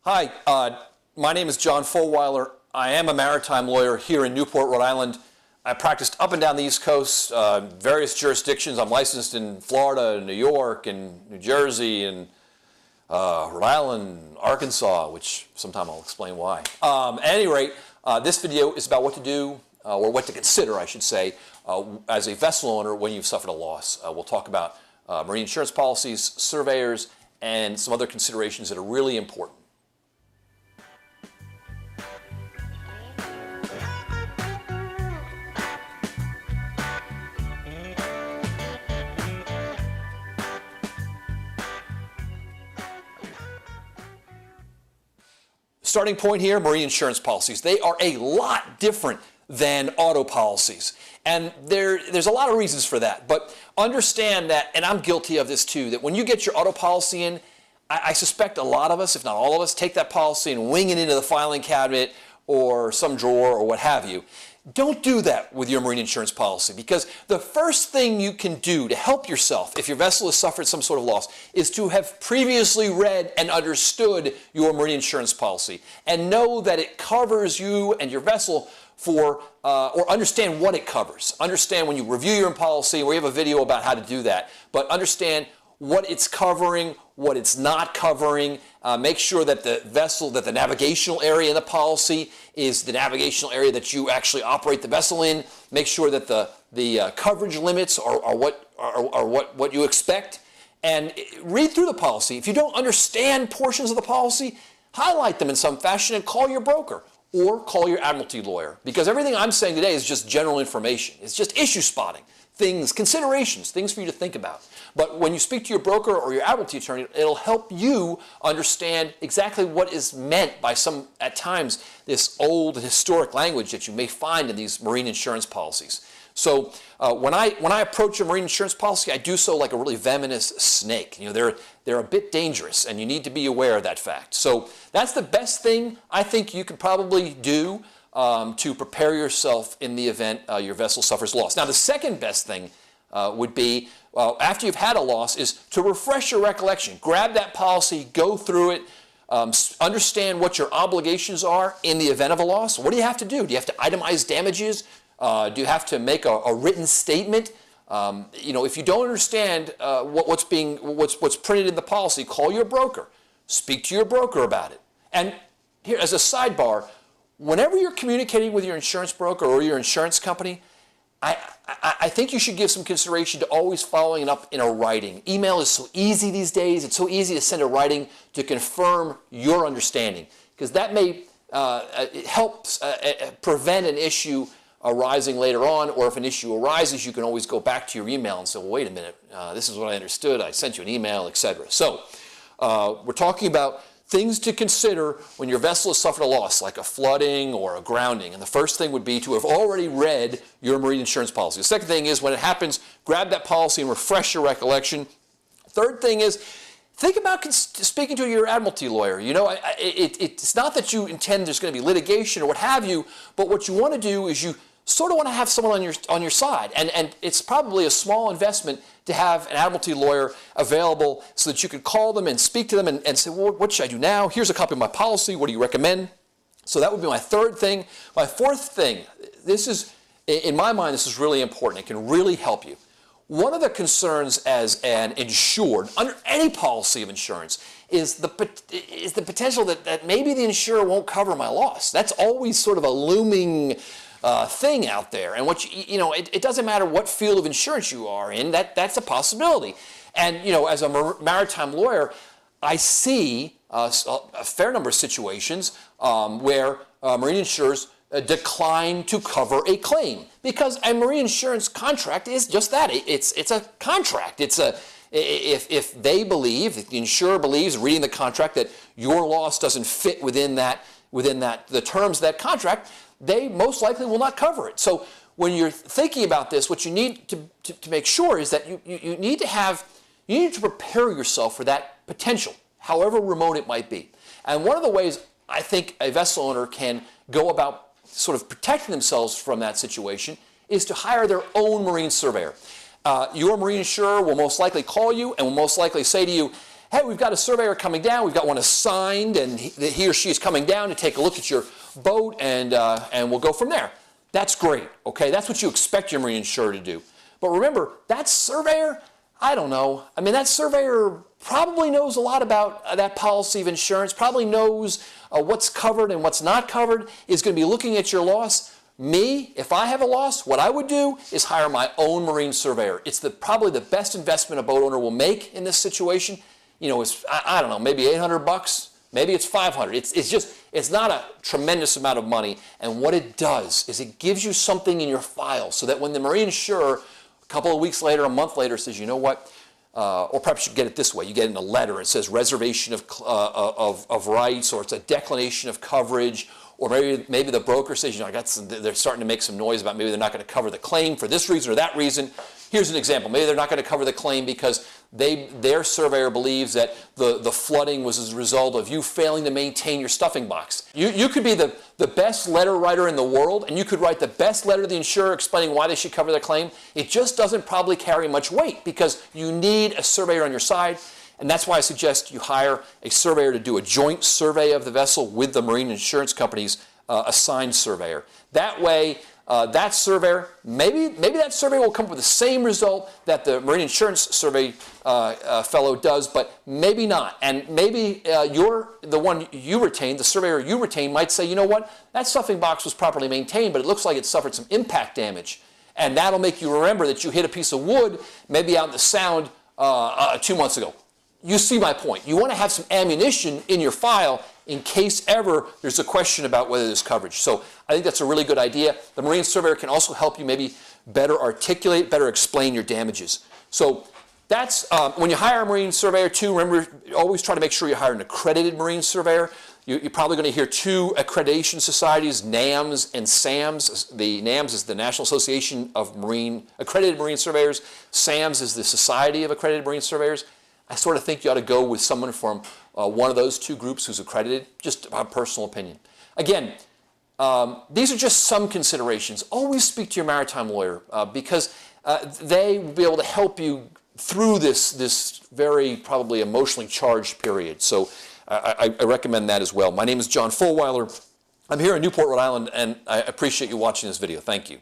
Hi, my name is John Fulweiler. I am a maritime lawyer here in Newport, Rhode Island. I practiced up and down the East Coast, various jurisdictions. I'm licensed in Florida, New York, and New Jersey, and Rhode Island, Arkansas, which sometime I'll explain why. At any rate, this video is about what to do, or what to consider, I should say, as a vessel owner when you've suffered a loss. We'll talk about marine insurance policies, surveyors, and some other considerations that are really important. Starting point here, marine insurance policies. They are a lot different than auto policies. And there's a lot of reasons for that. But understand that, and I'm guilty of this too, that when you get your auto policy in, I suspect a lot of us, if not all of us, take that policy and wing it into the filing cabinet or some drawer or what have you. Don't do that with your marine insurance policy, because the first thing you can do to help yourself if your vessel has suffered some sort of loss is to have previously read and understood your marine insurance policy and know that it covers you and your vessel for, or understand what it covers. Understand when you review your policy, we have a video about how to do that, but understand what it's covering, what it's not covering. Make sure that the vessel, that the navigational area in the policy is the navigational area that you actually operate the vessel in. Make sure that the coverage limits are what you expect. And read through the policy. If you don't understand portions of the policy, highlight them in some fashion and call your broker or call your admiralty lawyer. Because everything I'm saying today is just general information. It's just issue spotting. Things, considerations, things for you to think about. But when you speak to your broker or your admiralty attorney, it'll help you understand exactly what is meant by some, at times, this old historic language that you may find in these marine insurance policies. So when I approach a marine insurance policy, I do so like a really venomous snake. You know, they're a bit dangerous, and you need to be aware of that fact. So that's the best thing I think you could probably do to prepare yourself in the event your vessel suffers loss. Now, the second best thing would be, after you've had a loss, is to refresh your recollection. Grab that policy, go through it, understand what your obligations are in the event of a loss. What do you have to do? Do you have to itemize damages? Do you have to make a written statement? You know, if you don't understand what's printed in the policy, call your broker. Speak to your broker about it. And here, as a sidebar, whenever you're communicating with your insurance broker or your insurance company, I think you should give some consideration to always following it up in a writing. Email is so easy these days. It's so easy to send a writing to confirm your understanding, because that may it helps prevent an issue arising later on, or if an issue arises, you can always go back to your email and say, well, wait a minute, this is what I understood. I sent you an email, etc. So we're talking about things to consider when your vessel has suffered a loss, like a flooding or a grounding. And the first thing would be to have already read your marine insurance policy. The second thing is, when it happens, grab that policy and refresh your recollection. Third thing is, think about speaking to your admiralty lawyer. You know, it's not that you intend there's going to be litigation or what have you, but what you want to do is you sort of want to have someone on your side. And it's probably a small investment to have an admiralty lawyer available so that you could call them and speak to them and say, well, what should I do now? Here's a copy of my policy. What do you recommend? So that would be my third thing. My fourth thing, this is, in my mind, this is really important. It can really help you. One of the concerns as an insured, under any policy of insurance, is the potential that maybe the insurer won't cover my loss. That's always sort of a looming thing out there. And what you know, it doesn't matter what field of insurance you are in, that's a possibility. And you know, as a maritime lawyer, I see a fair number of situations where marine insurers decline to cover a claim, because a marine insurance contract is just that. It's a contract. It's a if they believe, if the insurer believes, reading the contract, that your loss doesn't fit within the terms of that contract, they most likely will not cover it. So when you're thinking about this, what you need to make sure is that you need to prepare yourself for that potential, however remote it might be. And one of the ways I think a vessel owner can go about sort of protecting themselves from that situation is to hire their own marine surveyor. Your marine insurer will most likely call you and will most likely say to you, hey, we've got a surveyor coming down, we've got one assigned, and he or she is coming down to take a look at your boat, and we'll go from there. That's great, okay? That's what you expect your marine insurer to do. But remember, that surveyor, I don't know. I mean, that surveyor probably knows a lot about that policy of insurance, probably knows what's covered and what's not covered, is going to be looking at your loss. Me, if I have a loss, what I would do is hire my own marine surveyor. It's probably the best investment a boat owner will make in this situation. You know, it's, I don't know, maybe $800, maybe it's $500. It's not a tremendous amount of money. And what it does is it gives you something in your file so that when the marine insurer a couple of weeks later, a month later, says, you know what, or perhaps you get it this way, you get it in a letter, it says reservation of rights, or it's a declination of coverage, or maybe the broker says, you know, they're starting to make some noise about maybe they're not going to cover the claim for this reason or that reason. Here's an example. Maybe they're not going to cover the claim because their surveyor believes that the flooding was as a result of you failing to maintain your stuffing box. You could be the best letter writer in the world, and you could write the best letter to the insurer explaining why they should cover their claim. It just doesn't probably carry much weight because you need a surveyor on your side. And that's why I suggest you hire a surveyor to do a joint survey of the vessel with the marine insurance company's assigned surveyor. That way, that surveyor, maybe that surveyor will come up with the same result that the marine insurance survey fellow does, but maybe not. And maybe the one you retain, the surveyor you retain, might say, you know what, that stuffing box was properly maintained, but it looks like it suffered some impact damage. And that'll make you remember that you hit a piece of wood, maybe out in the Sound 2 months ago. You see my point. You want to have some ammunition in your file in case ever there's a question about whether there's coverage. So I think that's a really good idea. The marine surveyor can also help you maybe better articulate, better explain your damages. So that's, when you hire a marine surveyor too, remember, always try to make sure you hire an accredited marine surveyor. You're probably going to hear two accreditation societies, NAMS and SAMS. The NAMS is the National Association of Accredited Marine Surveyors. SAMS is the Society of Accredited Marine Surveyors. I sort of think you ought to go with someone from one of those two groups who's accredited, just a personal opinion. Again, these are just some considerations. Always speak to your maritime lawyer because they will be able to help you through this very probably emotionally charged period. So I recommend that as well. My name is John Fulweiler. I'm here in Newport, Rhode Island, and I appreciate you watching this video. Thank you.